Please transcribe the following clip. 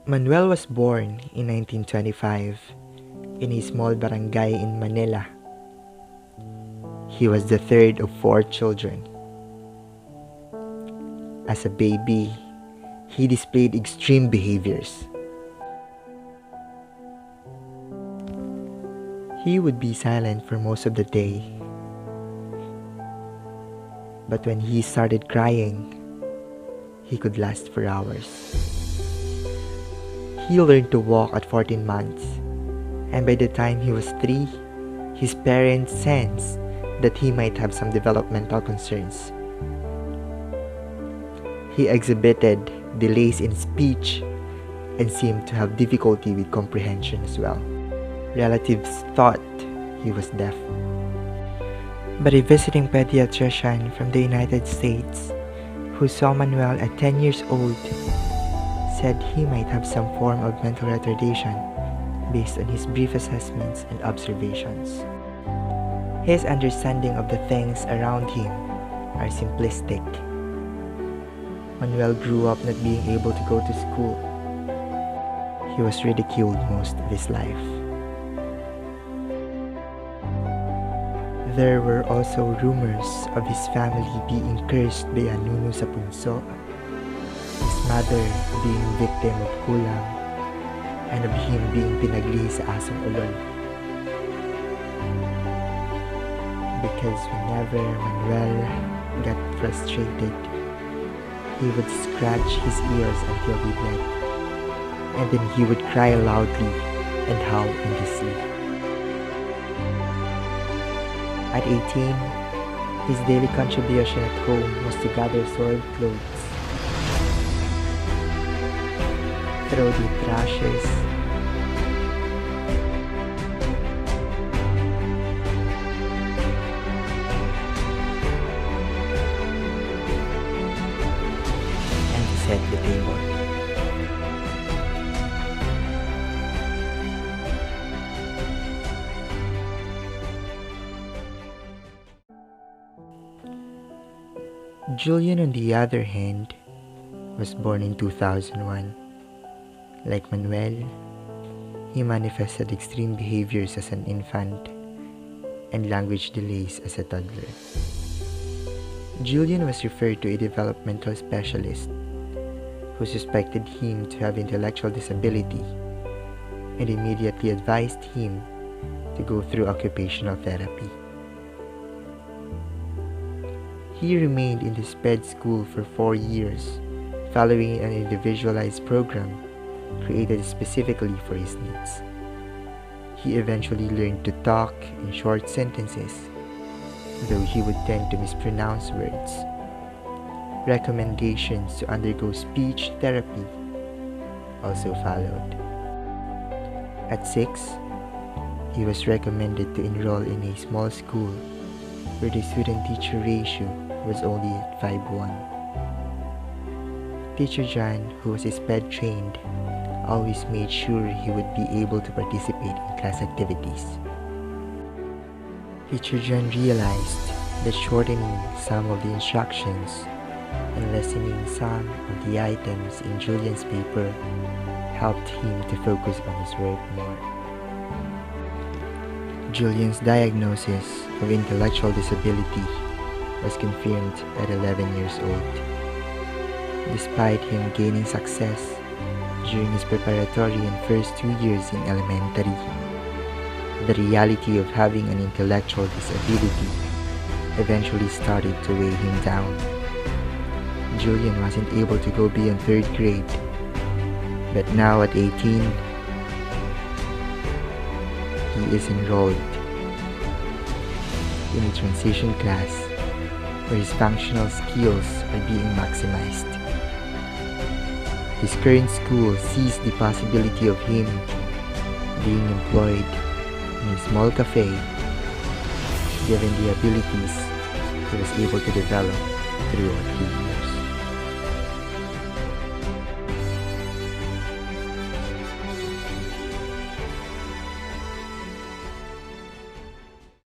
Manuel was born in 1925 in a small barangay in Manila. He was the third of four children. As a baby, he displayed extreme behaviors. He would be silent for most of the day. But when he started crying, he could last for hours. He learned to walk at 14 months, and by the time he was 3, his parents sensed that he might have some developmental concerns. He exhibited delays in speech and seemed to have difficulty with comprehension as well. Relatives thought he was deaf. But a visiting pediatrician from the United States who saw Manuel at 10 years old said he might have some form of mental retardation based on his brief assessments and observations. His understanding of the things around him are simplistic. Manuel grew up not being able to go to school. He was ridiculed most of his life. There were also rumors of his family being cursed by a nuno sa punso, his mother being victim of kulam, and of him being pinagli sa asong ulol. Because whenever Manuel got frustrated, he would scratch his ears until they bled, and then he would cry loudly and howl in his sleep. At 18, his daily contribution at home was to gather soiled clothes, throw the trashes, and to set the table. Julian, on the other hand, was born in 2001. Like Manuel, he manifested extreme behaviors as an infant and language delays as a toddler. Julian was referred to a developmental specialist who suspected him to have intellectual disability and immediately advised him to go through occupational therapy. He remained in the SPED school for 4 years, following an individualized program created specifically for his needs. He eventually learned to talk in short sentences, though he would tend to mispronounce words. Recommendations to undergo speech therapy also followed. At 6, he was recommended to enroll in a small school where the student-teacher ratio was only at 5:1. Teacher John, who was SPED trained, always made sure he would be able to participate in class activities. Teacher John realized that shortening some of the instructions and lessening some of the items in Julian's paper helped him to focus on his work more. Julian's diagnosis of intellectual disability was confirmed at 11 years old. Despite him gaining success during his preparatory and first 2 years in elementary, the reality of having an intellectual disability eventually started to weigh him down. Julian wasn't able to go beyond 3rd grade, but now at 18, he is enrolled in a transition class where his functional skills are being maximized. His current school sees the possibility of him being employed in a small cafe given the abilities he was able to develop throughout his